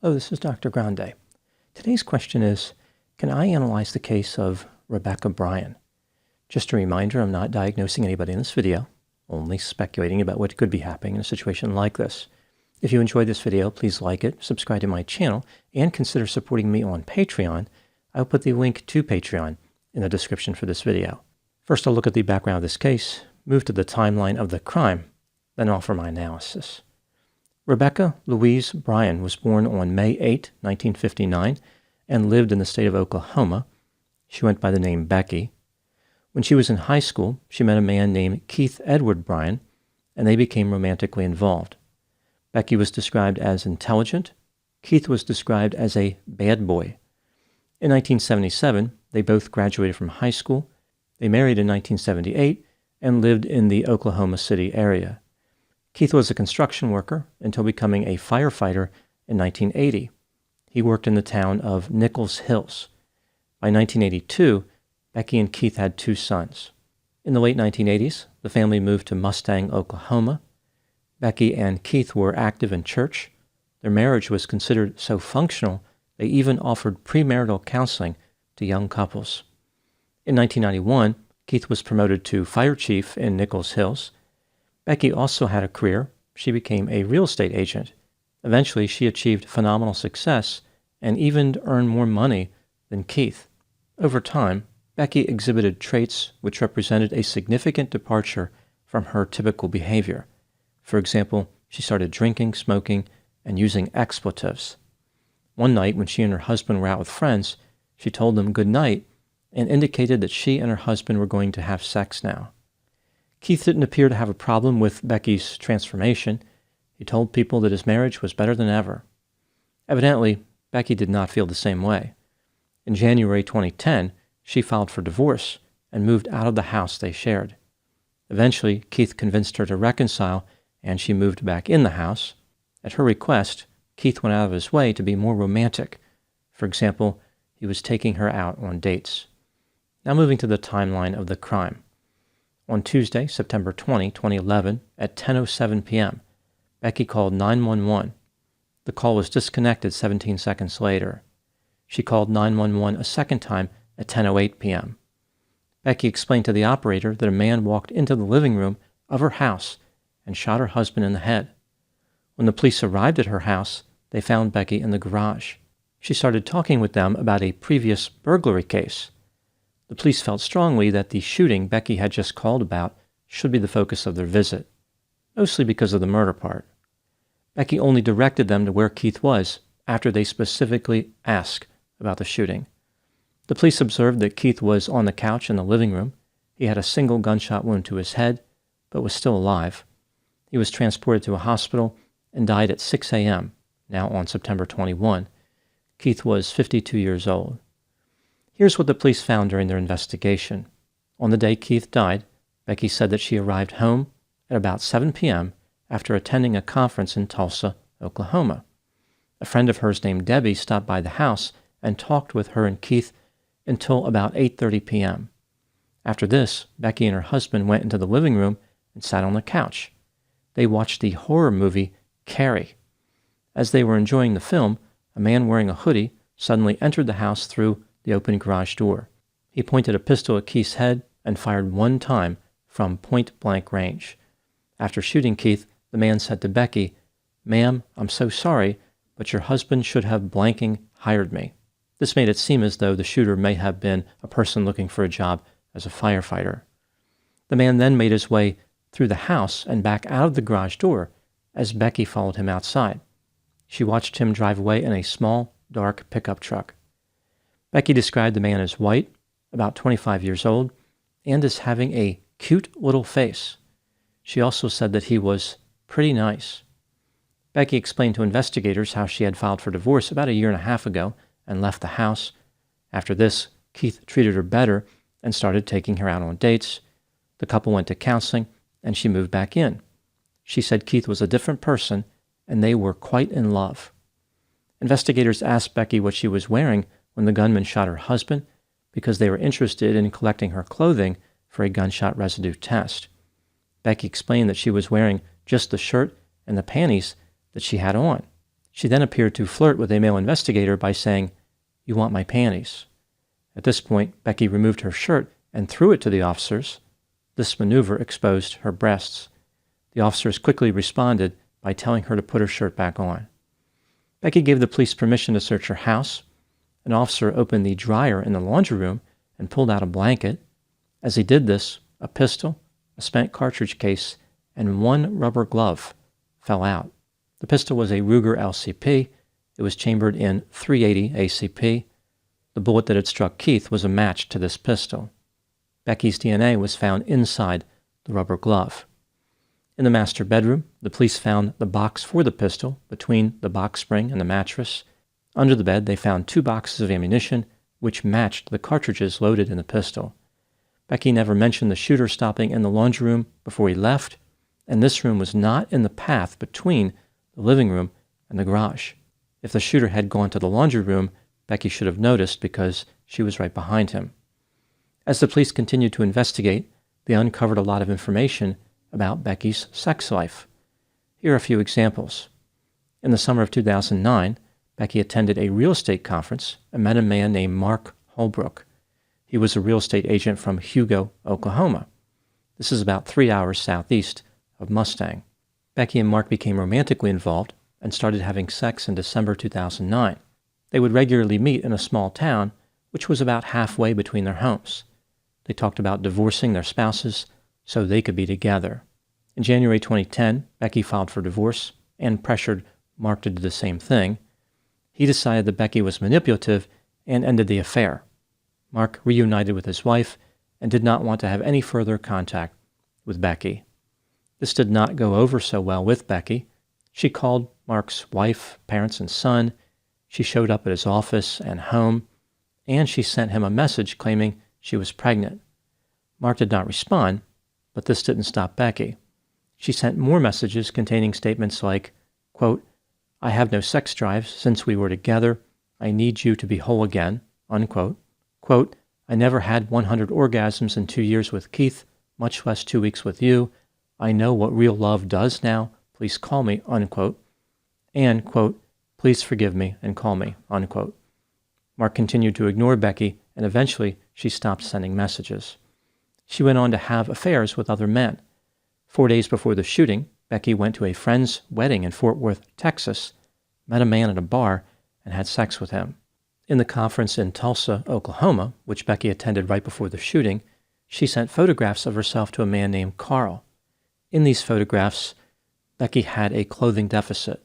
Hello, this is Dr. Grande. Today's question is, can I analyze the case of Rebecca Bryan? Just a reminder, I'm not diagnosing anybody in this video, only speculating about what could be happening in a situation like this. If you enjoyed this video, please like it, subscribe to my channel, and consider supporting me on Patreon. I'll put the link to Patreon in the description for this video. First, I'll look at the background of this case, move to the timeline of the crime, then offer my analysis. Rebecca Louise Bryan was born on May 8, 1959, and lived in the state of Oklahoma. She went by the name Becky. When she was in high school, she met a man named Keith Edward Bryan, and they became romantically involved. Becky was described as intelligent. Keith was described as a bad boy. In 1977, they both graduated from high school. They married in 1978 and lived in the Oklahoma City area. Keith was a construction worker until becoming a firefighter in 1980. He worked in the town of Nichols Hills. By 1982, Becky and Keith had 2 sons. In the late 1980s, the family moved to Mustang, Oklahoma. Becky and Keith were active in church. Their marriage was considered so functional, they even offered premarital counseling to young couples. In 1991, Keith was promoted to fire chief in Nichols Hills. Becky also had a career. She became a real estate agent. Eventually, she achieved phenomenal success and even earned more money than Keith. Over time, Becky exhibited traits which represented a significant departure from her typical behavior. For example, she started drinking, smoking, and using expletives. One night, when she and her husband were out with friends, she told them good night and indicated that she and her husband were going to have sex now. Keith didn't appear to have a problem with Becky's transformation. He told people that his marriage was better than ever. Evidently, Becky did not feel the same way. In January 2010, she filed for divorce and moved out of the house they shared. Eventually, Keith convinced her to reconcile, and she moved back in the house. At her request, Keith went out of his way to be more romantic. For example, he was taking her out on dates. Now moving to the timeline of the crime. On Tuesday, September 20, 2011, at 10:07 p.m., Becky called 911. The call was disconnected 17 seconds later. She called 911 a second time at 10:08 p.m. Becky explained to the operator that a man walked into the living room of her house and shot her husband in the head. When the police arrived at her house, they found Becky in the garage. She started talking with them about a previous burglary case. The police felt strongly that the shooting Becky had just called about should be the focus of their visit, mostly because of the murder part. Becky only directed them to where Keith was after they specifically asked about the shooting. The police observed that Keith was on the couch in the living room. He had a single gunshot wound to his head, but was still alive. He was transported to a hospital and died at 6 a.m., now on September 21. Keith was 52 years old. Here's what the police found during their investigation. On the day Keith died, Becky said that she arrived home at about 7 p.m. after attending a conference in Tulsa, Oklahoma. A friend of hers named Debbie stopped by the house and talked with her and Keith until about 8:30 p.m. After this, Becky and her husband went into the living room and sat on the couch. They watched the horror movie Carrie. As they were enjoying the film, a man wearing a hoodie suddenly entered the house through the open garage door. He pointed a pistol at Keith's head and fired 1 time from point-blank range. After shooting Keith, the man said to Becky, "Ma'am, I'm so sorry, but your husband should have blanking hired me." This made it seem as though the shooter may have been a person looking for a job as a firefighter. The man then made his way through the house and back out of the garage door as Becky followed him outside. She watched him drive away in a small, dark pickup truck. Becky described the man as white, about 25 years old, and as having a cute little face. She also said that he was pretty nice. Becky explained to investigators how she had filed for divorce about 1.5 years ago and left the house. After this, Keith treated her better and started taking her out on dates. The couple went to counseling, and she moved back in. She said Keith was a different person, and they were quite in love. Investigators asked Becky what she was wearing when the gunman shot her husband because they were interested in collecting her clothing for a gunshot residue test. Becky explained that she was wearing just the shirt and the panties that she had on. She then appeared to flirt with a male investigator by saying, "You want my panties?" At this point, Becky removed her shirt and threw it to the officers. This maneuver exposed her breasts. The officers quickly responded by telling her to put her shirt back on. Becky gave the police permission to search her house. An officer opened the dryer in the laundry room and pulled out a blanket. As he did this, a pistol, a spent cartridge case, and one rubber glove fell out. The pistol was a Ruger LCP. It was chambered in .380 ACP. The bullet that had struck Keith was a match to this pistol. Becky's DNA was found inside the rubber glove. In the master bedroom, the police found the box for the pistol between the box spring and the mattress. Under the bed, they found 2 boxes of ammunition, which matched the cartridges loaded in the pistol. Becky never mentioned the shooter stopping in the laundry room before he left, and this room was not in the path between the living room and the garage. If the shooter had gone to the laundry room, Becky should have noticed because she was right behind him. As the police continued to investigate, they uncovered a lot of information about Becky's sex life. Here are a few examples. In the summer of 2009, Becky attended a real estate conference and met a man named Mark Holbrook. He was a real estate agent from Hugo, Oklahoma. This is about 3 hours southeast of Mustang. Becky and Mark became romantically involved and started having sex in December 2009. They would regularly meet in a small town, which was about halfway between their homes. They talked about divorcing their spouses so they could be together. In January 2010, Becky filed for divorce and pressured Mark to do the same thing. He decided that Becky was manipulative and ended the affair. Mark reunited with his wife and did not want to have any further contact with Becky. This did not go over so well with Becky. She called Mark's wife, parents, and son. She showed up at his office and home, and she sent him a message claiming she was pregnant. Mark did not respond, but this didn't stop Becky. She sent more messages containing statements like, quote, "I have no sex drive since we were together. I need you to be whole again," unquote. Quote, "I never had 100 orgasms in 2 years with Keith, much less 2 weeks with you. I know what real love does now. Please call me," unquote. And, quote, "Please forgive me and call me," unquote. Mark continued to ignore Becky, and eventually she stopped sending messages. She went on to have affairs with other men. 4 days before the shooting, Becky went to a friend's wedding in Fort Worth, Texas, met a man at a bar, and had sex with him. In the conference in Tulsa, Oklahoma, which Becky attended right before the shooting, she sent photographs of herself to a man named Carl. In these photographs, Becky had a clothing deficit.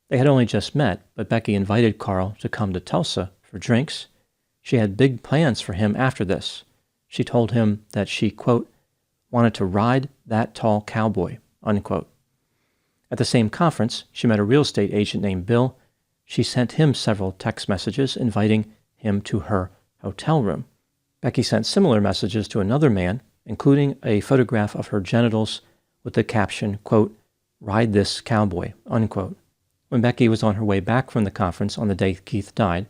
They had only just met, but Becky invited Carl to come to Tulsa for drinks. She had big plans for him after this. She told him that she, quote, "wanted to ride that tall cowboy," unquote. At the same conference, she met a real estate agent named Bill. She sent him several text messages inviting him to her hotel room. Becky sent similar messages to another man, including a photograph of her genitals with the caption, quote, "Ride this cowboy," unquote. When Becky was on her way back from the conference on the day Keith died,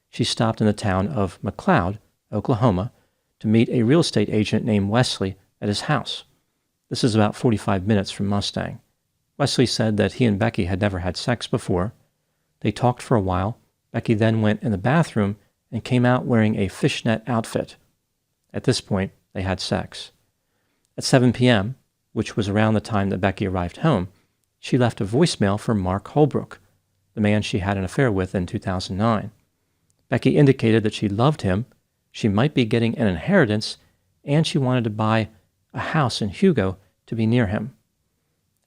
she stopped in the town of McLeod, Oklahoma, to meet a real estate agent named Wesley at his house. This is about 45 minutes from Mustang. Wesley said that he and Becky had never had sex before. They talked for a while. Becky then went in the bathroom and came out wearing a fishnet outfit. At this point, they had sex. At 7 p.m., which was around the time that Becky arrived home, she left a voicemail for Mark Holbrook, the man she had an affair with in 2009. Becky indicated that she loved him, she might be getting an inheritance, and she wanted to buy a house in Hugo to be near him.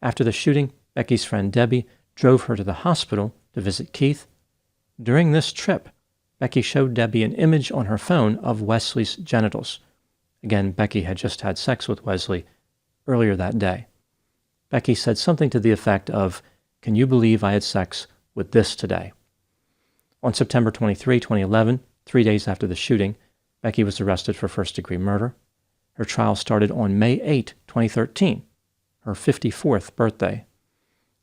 After the shooting, Becky's friend Debbie drove her to the hospital to visit Keith. During this trip, Becky showed Debbie an image on her phone of Wesley's genitals. Again, Becky had just had sex with Wesley earlier that day. Becky said something to the effect of, "Can you believe I had sex with this today?" On September 23, 2011, 3 days after the shooting, Becky was arrested for first-degree murder. Her trial started on May 8, 2013, her 54th birthday.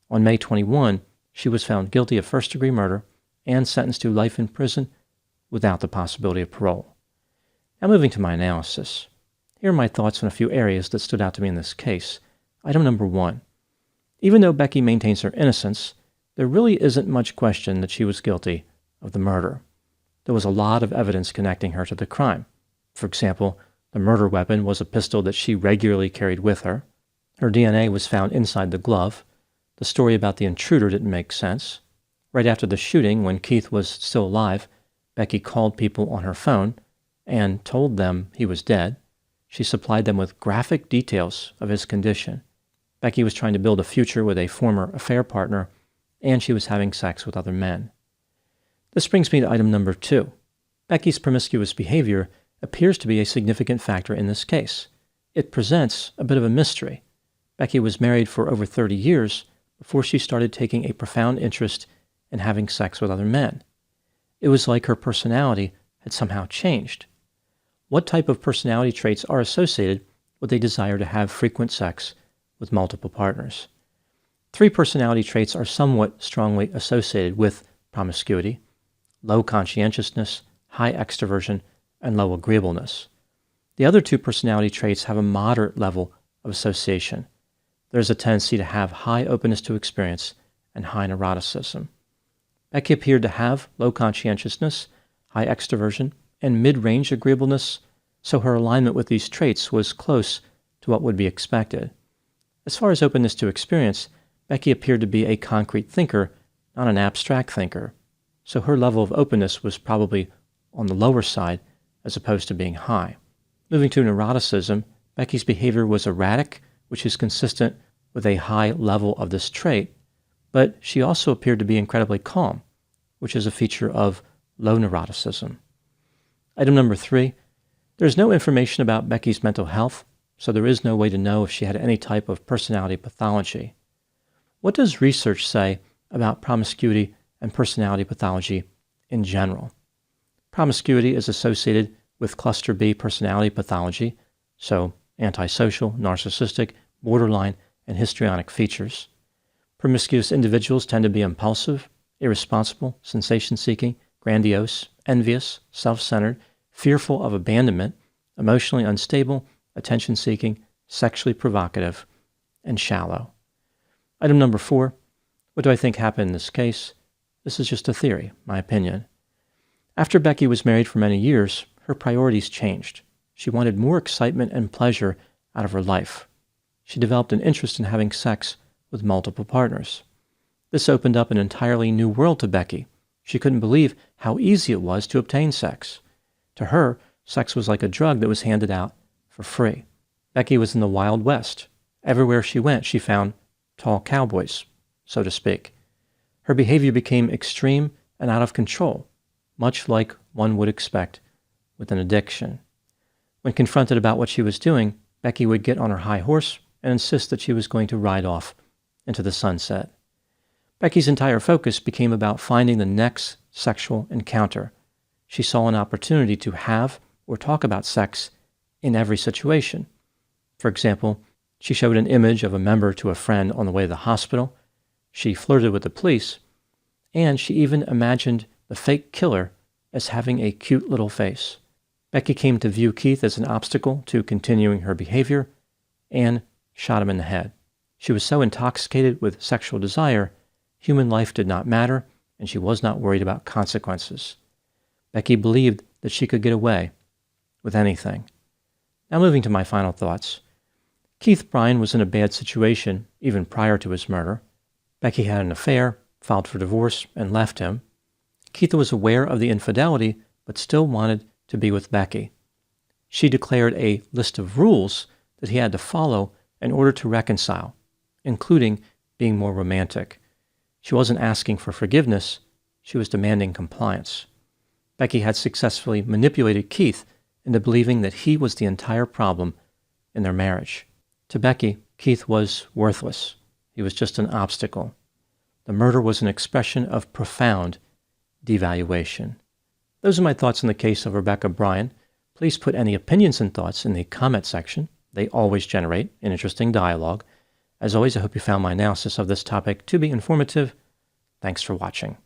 On May 21, she was found guilty of first-degree murder and sentenced to life in prison without the possibility of parole. Now moving to my analysis. Here are my thoughts on a few areas that stood out to me in this case. Item number 1. Even though Becky maintains her innocence, there really isn't much question that she was guilty of the murder. There was a lot of evidence connecting her to the crime. For example, the murder weapon was a pistol that she regularly carried with her. Her DNA was found inside the glove. The story about the intruder didn't make sense. Right after the shooting, when Keith was still alive, Becky called people on her phone and told them he was dead. She supplied them with graphic details of his condition. Becky was trying to build a future with a former affair partner, and she was having sex with other men. This brings me to item number 2. Becky's promiscuous behavior appears to be a significant factor in this case. It presents a bit of a mystery. Becky was married for over 30 years before she started taking a profound interest in having sex with other men. It was like her personality had somehow changed. What type of personality traits are associated with a desire to have frequent sex with multiple partners? 3 personality traits are somewhat strongly associated with promiscuity: low conscientiousness, high extroversion, and low agreeableness. The other 2 personality traits have a moderate level of association. There's a tendency to have high openness to experience and high neuroticism. Becky appeared to have low conscientiousness, high extroversion, and mid-range agreeableness, so her alignment with these traits was close to what would be expected. As far as openness to experience, Becky appeared to be a concrete thinker, not an abstract thinker, so her level of openness was probably on the lower side as opposed to being high. Moving to neuroticism, Becky's behavior was erratic, which is consistent with a high level of this trait, but she also appeared to be incredibly calm, which is a feature of low neuroticism. Item number 3, there's no information about Becky's mental health, so there is no way to know if she had any type of personality pathology. What does research say about promiscuity and personality pathology in general? Promiscuity is associated with cluster B personality pathology, so antisocial, narcissistic, borderline, and histrionic features. Promiscuous individuals tend to be impulsive, irresponsible, sensation-seeking, grandiose, envious, self-centered, fearful of abandonment, emotionally unstable, attention-seeking, sexually provocative, and shallow. Item number 4, what do I think happened in this case? This is just a theory, my opinion. After Becky was married for many years, her priorities changed. She wanted more excitement and pleasure out of her life. She developed an interest in having sex with multiple partners. This opened up an entirely new world to Becky. She couldn't believe how easy it was to obtain sex. To her, sex was like a drug that was handed out for free. Becky was in the Wild West. Everywhere she went, she found tall cowboys, so to speak. Her behavior became extreme and out of control, much like one would expect with an addiction. When confronted about what she was doing, Becky would get on her high horse and insist that she was going to ride off into the sunset. Becky's entire focus became about finding the next sexual encounter. She saw an opportunity to have or talk about sex in every situation. For example, she showed an image of a member to a friend on the way to the hospital, she flirted with the police, and she even imagined the fake killer as having a cute little face. Becky came to view Keith as an obstacle to continuing her behavior and shot him in the head. She was so intoxicated with sexual desire, human life did not matter, and she was not worried about consequences. Becky believed that she could get away with anything. Now moving to my final thoughts. Keith Bryan was in a bad situation even prior to his murder. Becky had an affair, filed for divorce, and left him. Keith was aware of the infidelity, but still wanted to be with Becky. She declared a list of rules that he had to follow in order to reconcile, including being more romantic. She wasn't asking for forgiveness, she was demanding compliance. Becky had successfully manipulated Keith into believing that he was the entire problem in their marriage. To Becky, Keith was worthless. He was just an obstacle. The murder was an expression of profound devaluation. Those are my thoughts on the case of Rebecca Bryan. Please put any opinions and thoughts in the comment section. They always generate an interesting dialogue. As always, I hope you found my analysis of this topic to be informative. Thanks for watching.